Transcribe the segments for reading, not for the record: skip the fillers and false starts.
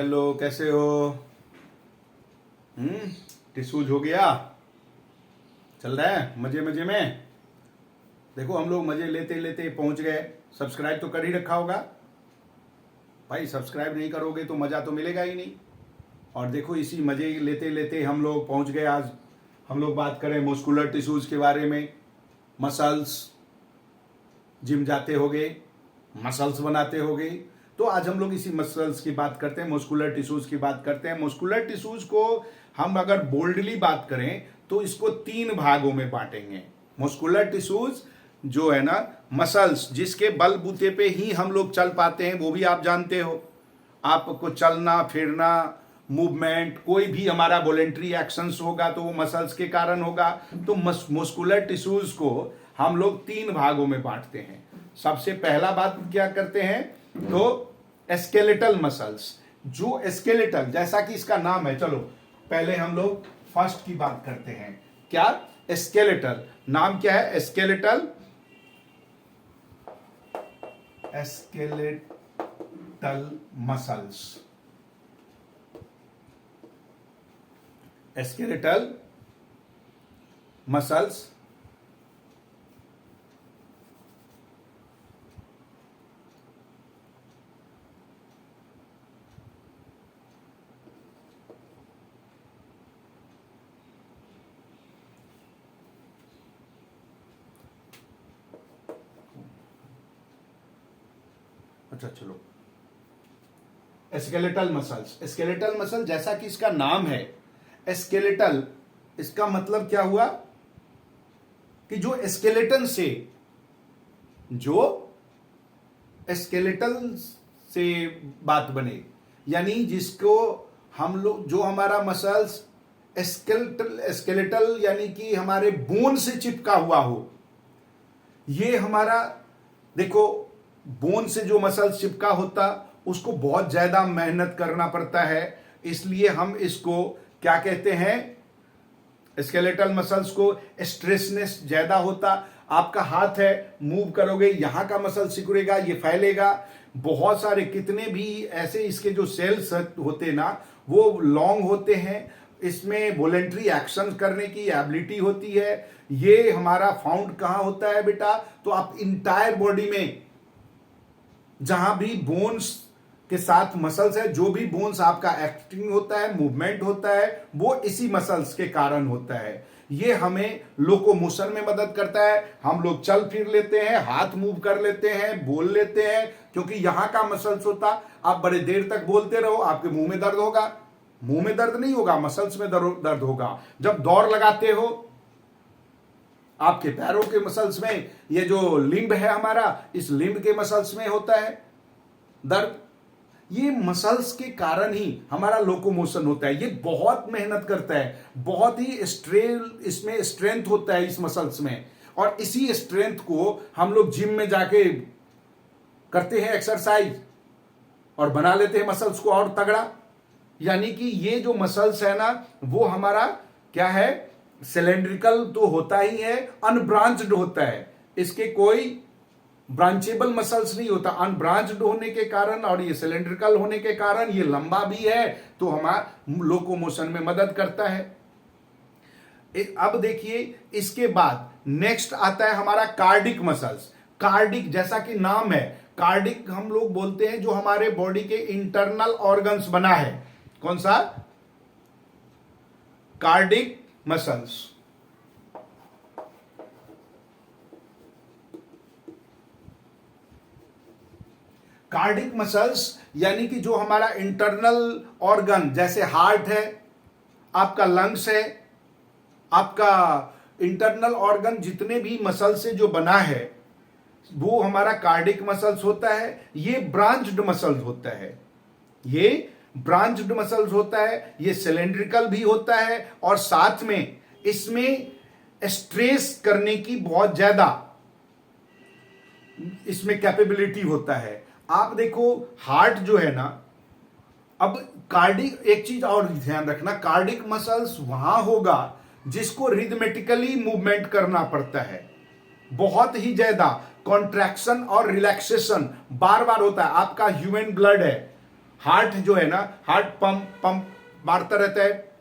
Hello, कैसे हो? Tissues हो गया? चल रहा है मजे मजे में। देखो, हम लोग मजे लेते लेते पहुंच गए। सब्सक्राइब तो कर ही रखा होगा भाई। सब्सक्राइब नहीं करोगे तो मजा तो मिलेगा ही नहीं। और देखो, इसी मजे लेते लेते हम लोग पहुंच गए। आज हम लोग बात करें मस्कुलर टिश्यूज के बारे में। मसल्स, जिम जाते होगे, मसल्स बनाते होगे, तो आज हम लोग इसी मसल्स की बात करते हैं, मस्कुलर टिश्यूज की बात करते हैं। मस्कुलर टिश्यूज को हम अगर बोल्डली बात करें तो इसको 3 भागों में बांटेंगे। मस्कुलर टिश्यूज जो है ना, मसल्स जिसके बलबूते पे ही हम लोग चल पाते हैं, वो भी आप जानते हो। आपको चलना फिरना, मूवमेंट, कोई भी हमारा वॉलेंट्री एक्शंस होगा तो वो मसल्स के कारण होगा। तो मस्कुलर टिश्यूज को हम लोग 3 भागों में बांटते हैं। सबसे पहला बात क्या करते हैं, तो स्केलेटल मसल्स। जो स्केलेटल, जैसा कि इसका नाम है, चलो पहले हम लोग फर्स्ट की बात करते हैं। क्या? स्केलेटल। नाम क्या है? Skeletal. Skeletal muscles. Skeletal muscles अच्छा, चलो। Skeletal muscles. स्केलेटल मसल, जैसा कि इसका नाम है स्केलेटल, इसका मतलब क्या हुआ कि जो स्केलेटन से, जो स्केलेटल से बात बने, यानी जिसको हम लोग, जो हमारा मसल्स स्केलेटल यानी कि हमारे बोन से चिपका हुआ हो। ये हमारा, देखो, बोन से जो मसल्स चिपका होता उसको बहुत ज्यादा मेहनत करना पड़ता है, इसलिए हम इसको क्या कहते हैं, स्केलेटल मसल्स को स्ट्रेसनेस ज्यादा होता। आपका हाथ है, मूव करोगे, यहां का मसल सिकुड़ेगा, ये फैलेगा। बहुत सारे, कितने भी ऐसे इसके जो सेल्स होते ना, वो लॉन्ग होते हैं। इसमें वॉलेंट्री एक्शन करने की एबिलिटी होती है। ये हमारा फाउंड कहां होता है बेटा? तो आप इंटायर बॉडी में, जहां भी बोन्स के साथ मसल्स है, जो भी बोन्स आपका एक्टिंग होता है, मूवमेंट होता है, वो इसी मसल्स के कारण होता है। ये हमें लोकोमोशन में मदद करता है। हम लोग चल फिर लेते हैं, हाथ मूव कर लेते हैं, बोल लेते हैं, क्योंकि यहां का मसल्स होता। आप बड़े देर तक बोलते रहो, आपके मुंह में दर्द होगा। मुंह में दर्द नहीं होगा, मसल्स में दर्द होगा। जब दौड़ लगाते हो, आपके पैरों के मसल्स में, ये जो लिम्ब है हमारा, इस लिम्ब के मसल्स में होता है दर्द। ये मसल्स के कारण ही हमारा लोकोमोशन होता है। ये बहुत मेहनत करता है, बहुत ही इसमें स्ट्रेंथ होता है इस मसल्स में। और इसी स्ट्रेंथ को हम लोग जिम में जाके करते हैं एक्सरसाइज, और बना लेते हैं मसल्स को और तगड़ा। यानी कि ये जो मसल्स है ना, वो हमारा क्या है, सिलेंड्रिकल तो होता ही है, अनब्रांच्ड होता है। इसके कोई ब्रांचेबल मसल्स नहीं होता। अनब्रांच्ड होने के कारण और ये सिलेंड्रिकल होने के कारण ये लंबा भी है, तो हमारा लोकोमोशन में मदद करता है। अब देखिए, इसके बाद नेक्स्ट आता है हमारा कार्डिक मसल्स। कार्डिक, जैसा कि नाम है, कार्डिक हम लोग बोलते हैं जो हमारे बॉडी के इंटरनल ऑर्गन्स बना है। कौन सा? Cardiac muscles. कार्डिक मसल्स यानी कि जो हमारा इंटरनल ऑर्गन, जैसे हार्ट है, आपका लंग्स है, आपका इंटरनल ऑर्गन, जितने भी मसल से जो बना है, वो हमारा कार्डिक मसल्स होता है। ये ब्रांच्ड मसल्स होता है। ये ब्रांच्ड मसल्स होता है। ये सिलेंड्रिकल भी होता है, और साथ में इसमें स्ट्रेस करने की बहुत ज्यादा इसमें कैपेबिलिटी होता है। आप देखो, हार्ट जो है ना, अब कार्डिक, एक चीज और ध्यान रखना, कार्डिक मसल्स वहां होगा जिसको रिदमेटिकली मूवमेंट करना पड़ता है। बहुत ही ज्यादा कॉन्ट्रैक्शन और रिलैक्सेशन बार बार होता है। आपका ह्यूमन ब्लड है, हार्ट जो है ना, हार्ट पंप पंप मारता रहता है,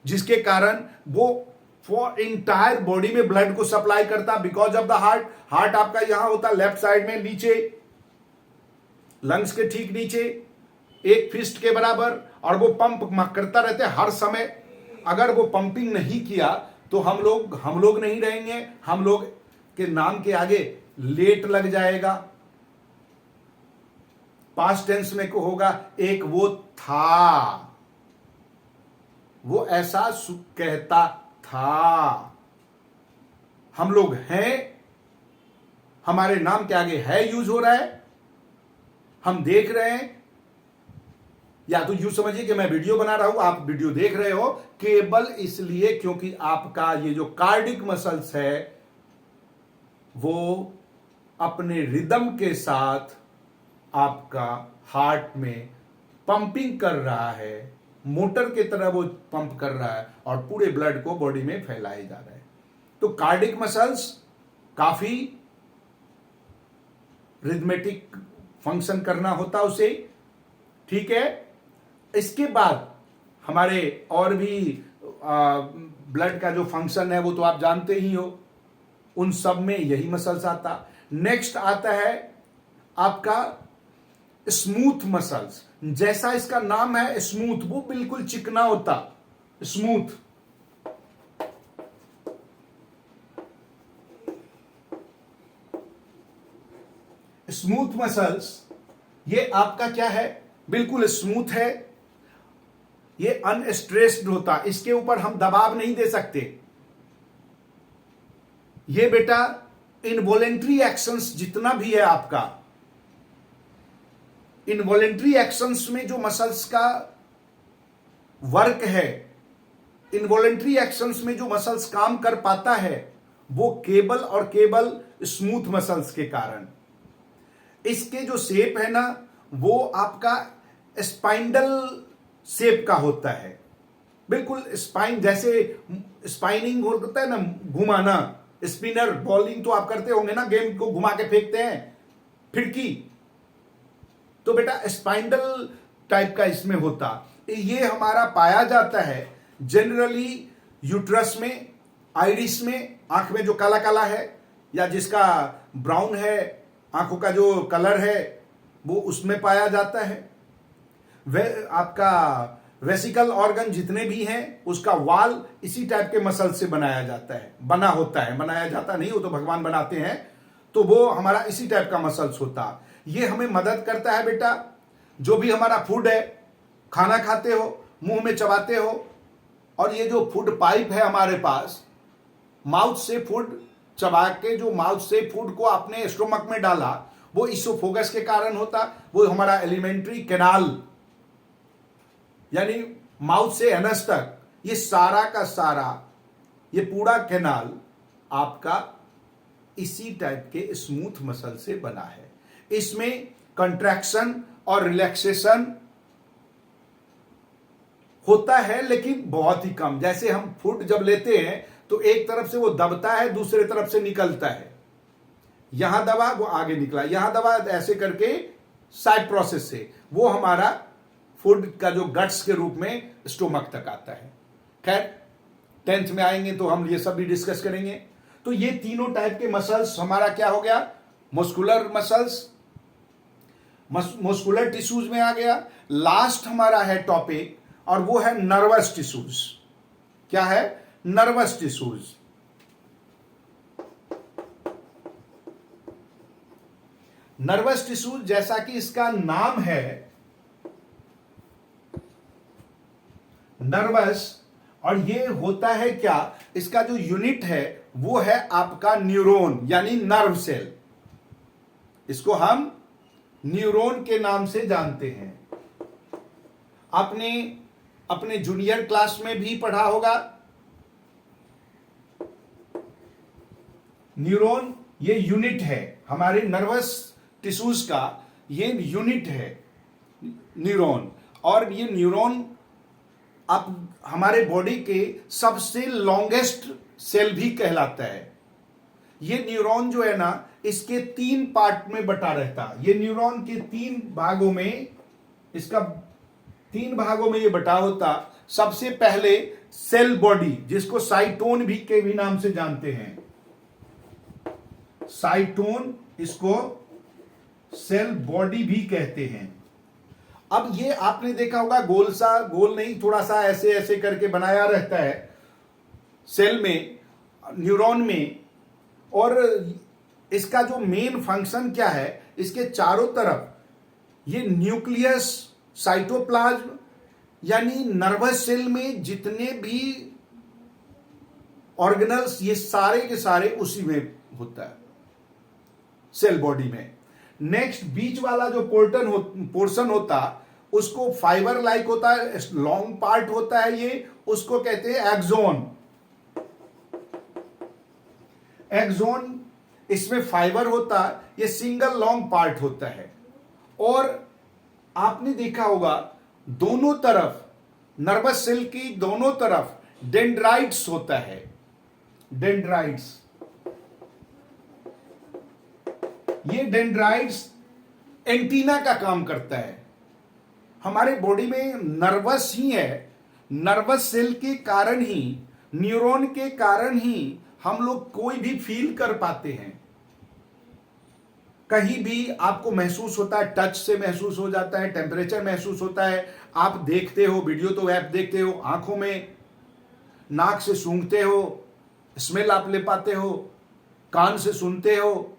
जिसके कारण वो फॉर इंटायर बॉडी में ब्लड को सप्लाई करता, because of the heart. Heart आपका यहां होता लेफ्ट साइड में नीचे, लंग्स के ठीक नीचे, एक फिस्ट के बराबर, और वो पंप करता रहता है हर समय। अगर वो पंपिंग नहीं किया तो हम लोग नहीं रहेंगे, हम लोग के नाम के आगे लेट लग जाएगा। पास्ट टेंस में को होगा एक वो था, वो ऐसा कहता था। हम लोग हैं, हमारे नाम के आगे है यूज हो रहा है, हम देख रहे हैं। या तो यूं समझिए कि मैं वीडियो बना रहा हूं, आप वीडियो देख रहे हो केवल इसलिए क्योंकि आपका ये जो कार्डिक मसल्स है वो अपने रिदम के साथ आपका हार्ट में पंपिंग कर रहा है, मोटर की तरह वो पंप कर रहा है और पूरे ब्लड को बॉडी में फैलाए जा रहा है। तो कार्डिक मसल्स काफी रिदमेटिक फंक्शन करना होता उसे, ठीक है। इसके बाद हमारे और भी ब्लड का जो फंक्शन है वो तो आप जानते ही हो, उन सब में यही मसल्स आता। नेक्स्ट आता है आपका स्मूथ मसल्स। जैसा इसका नाम है स्मूथ, वो बिल्कुल चिकना होता, स्मूथ। स्मूथ मसल्स ये आपका क्या है, बिल्कुल स्मूथ है, ये अनस्ट्रेस्ड होता, इसके ऊपर हम दबाव नहीं दे सकते। ये बेटा इनवॉलेंट्री एक्शंस जितना भी है आपका, इनवॉलेंट्री एक्शंस में जो मसल्स का वर्क है, इनवॉलेंट्री एक्शंस में जो मसल्स काम कर पाता है वो केवल और केवल स्मूथ मसल्स के कारण। इसके जो शेप है ना वो आपका स्पाइंडल शेप का होता है, बिल्कुल स्पाइन जैसे स्पाइनिंग होता है ना, घुमाना, स्पिनर बॉलिंग तो आप करते होंगे ना, गेम को घुमा के फेंकते हैं फिरकी, तो बेटा स्पाइंडल टाइप का इसमें होता। ये हमारा पाया जाता है जनरली यूट्रस में, आइरिस में, आंख में जो काला काला है या जिसका ब्राउन है आंखों का जो कलर है वो उसमें पाया जाता है। वे आपका वेसिकल ऑर्गन जितने भी हैं उसका वाल इसी टाइप के मसल से बनाया जाता है, बना होता है, बनाया जाता नहीं, वो तो भगवान बनाते हैं, तो वो हमारा इसी टाइप का मसल्स होता। ये हमें मदद करता है बेटा, जो भी हमारा फूड है, खाना खाते हो, मुंह में चबाते हो, और ये जो फूड पाइप है हमारे पास, माउथ से फूड चबा के जो माउथ से फूड को आपने स्टोमक में डाला, वो इसोफोगस के कारण होता। वो हमारा एलिमेंट्री कैनाल यानी माउथ से एनस तक, ये सारा का सारा, ये पूरा कैनाल आपका इसी टाइप के स्मूथ मसल से बना है। इसमें कंट्रैक्शन और रिलैक्सेशन होता है लेकिन बहुत ही कम। जैसे हम फूड जब लेते हैं तो एक तरफ से वो दबता है, दूसरे तरफ से निकलता है, यहां दबा वो आगे निकला, यहां दबा, ऐसे करके साइड प्रोसेस से वो हमारा फूड का जो गट्स के रूप में स्टोमक तक आता है। खैर 10th में आएंगे तो हम ये सब भी डिस्कस करेंगे। तो ये तीनों टाइप के मसल्स हमारा क्या हो गया, मस्कुलर मसल्स, मस्कुलर टिश्यूज में आ गया। लास्ट हमारा है टॉपिक और वो है नर्वस टिश्यूज। क्या है, नर्वस टिश्यूज। नर्वस टिश्यूज जैसा कि इसका नाम है नर्वस, और ये होता है क्या, इसका जो यूनिट है वो है आपका न्यूरॉन यानी नर्व सेल। इसको हम न्यूरॉन के नाम से जानते हैं। आपने अपने जूनियर क्लास में भी पढ़ा होगा न्यूरॉन, ये यूनिट है हमारे नर्वस टिश्यूज का, ये यूनिट है न्यूरॉन। और ये न्यूरॉन आप हमारे बॉडी के सबसे लॉन्गेस्ट सेल भी कहलाता है। ये न्यूरॉन जो है ना, इसके 3 पार्ट में बटा रहता। ये न्यूरॉन के 3 भागों में इसका 3 भागों में ये बटा होता। सबसे पहले सेल बॉडी, जिसको साइटोन भी के भी नाम से जानते हैं, साइटोन, इसको सेल बॉडी भी कहते हैं। अब ये आपने देखा होगा गोल सा, गोल नहीं, थोड़ा सा ऐसे ऐसे करके बनाया रहता है सेल में, न्यूरॉन में। और इसका जो मेन फंक्शन क्या है, इसके चारों तरफ ये न्यूक्लियस, साइटोप्लाज्म, यानी नर्वस सेल में जितने भी ऑर्गेनल्स, ये सारे के सारे उसी में होता है, सेल बॉडी में। नेक्स्ट बीच वाला जो पोर्शन होता, उसको फाइबर लाइक होता है, लॉन्ग पार्ट होता है ये, उसको कहते हैं एक्सोन। एक्सोन, इसमें फाइबर होता है, ये सिंगल लॉन्ग पार्ट होता है। और आपने देखा होगा दोनों तरफ, नर्वस सेल की दोनों तरफ डेंड्राइट्स होता है, डेंड्राइट्स। ये डेंड्राइट्स एंटीना का काम करता है। हमारे बॉडी में नर्वस ही है, नर्वस सेल के कारण ही, न्यूरॉन के कारण ही हम लोग कोई भी फील कर पाते हैं। कहीं भी आपको महसूस होता है, टच से महसूस हो जाता है, टेम्परेचर महसूस होता है, आप देखते हो, वीडियो तो ऐप देखते हो, आंखों में, नाक से सूंघते हो, स्मेल आप ले पाते हो, कान से सुनते हो,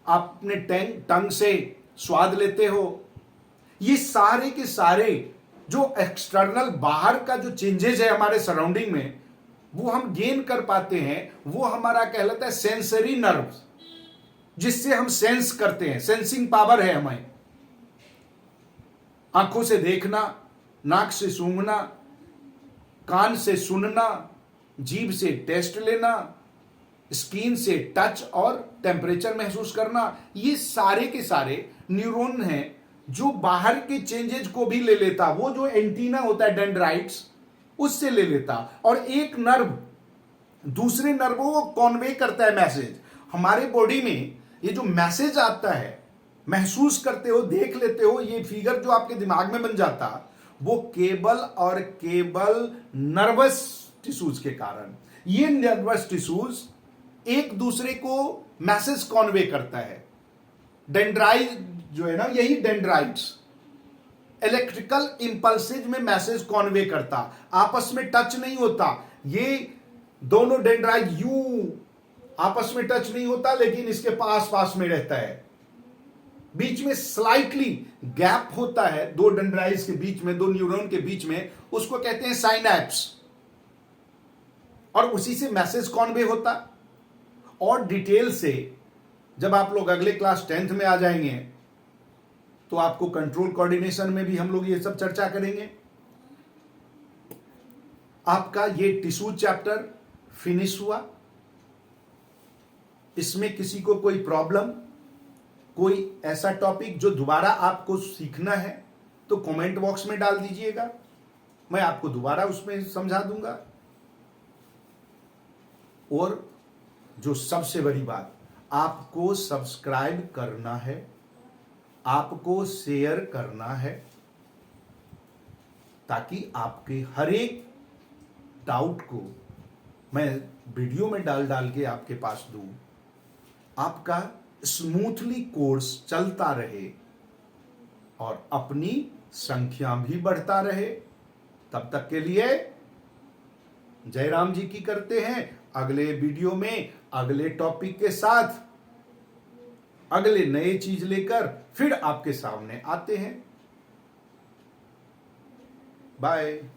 आप अपने टंग से स्वाद लेते हो। ये सारे के सारे जो एक्सटर्नल, बाहर का जो चेंजेस है हमारे सराउंडिंग में, वो हम गेन कर पाते हैं। वो हमारा कहलाता है सेंसरी नर्व, जिससे हम सेंस करते हैं, सेंसिंग पावर है हमें। आंखों से देखना, नाक से सूंघना, कान से सुनना, जीभ से टेस्ट लेना, स्किन से टच और टेम्परेचर महसूस करना, ये सारे के सारे न्यूरॉन हैं जो बाहर के चेंजेस को भी ले लेता। वो जो एंटीना होता है डेंड्राइट्स, उससे ले लेता। और एक नर्व दूसरे नर्वों को कॉन्वे करता है मैसेज। हमारे बॉडी में ये जो मैसेज आता है, महसूस करते हो, देख लेते हो, ये फिगर जो आपके दिमाग में बन जाता, वो केबल और केबल नर्वस टिश्यूज के कारण। ये नर्वस टिश्यूज एक दूसरे को मैसेज कॉन्वे करता है। डेंड्राइट जो है ना, यही डेंड्राइट्स इलेक्ट्रिकल इंपल्सेज में मैसेज कॉन्वे करता, आपस में टच नहीं होता। ये दोनों डेंड्राइट यूं आपस में टच नहीं होता, लेकिन इसके पास पास में रहता है। बीच में स्लाइटली गैप होता है दो डेंड्राइट्स के बीच में, दो न्यूरॉन के बीच में, उसको कहते हैं साइनैप्स। और उसी से मैसेज कॉन्वे होता। और डिटेल से जब आप लोग अगले क्लास 10th में आ जाएंगे, तो आपको कंट्रोल कोऑर्डिनेशन में भी हम लोग ये सब चर्चा करेंगे। आपका ये टिश्यू चैप्टर फिनिश हुआ। इसमें किसी को कोई प्रॉब्लम, कोई ऐसा टॉपिक जो दोबारा आपको सीखना है, तो कमेंट बॉक्स में डाल दीजिएगा, मैं आपको दोबारा उसमें समझा दूंगा। और जो सबसे बड़ी बात, आपको सब्सक्राइब करना है, आपको शेयर करना है, ताकि आपके हर एक डाउट को मैं वीडियो में डाल डाल के आपके पास दूं। आपका स्मूथली कोर्स चलता रहे और अपनी संख्या भी बढ़ता रहे। तब तक के लिए जयराम जी की करते हैं। अगले वीडियो में अगले टॉपिक के साथ, अगले नए चीज लेकर फिर आपके सामने आते हैं। बाय।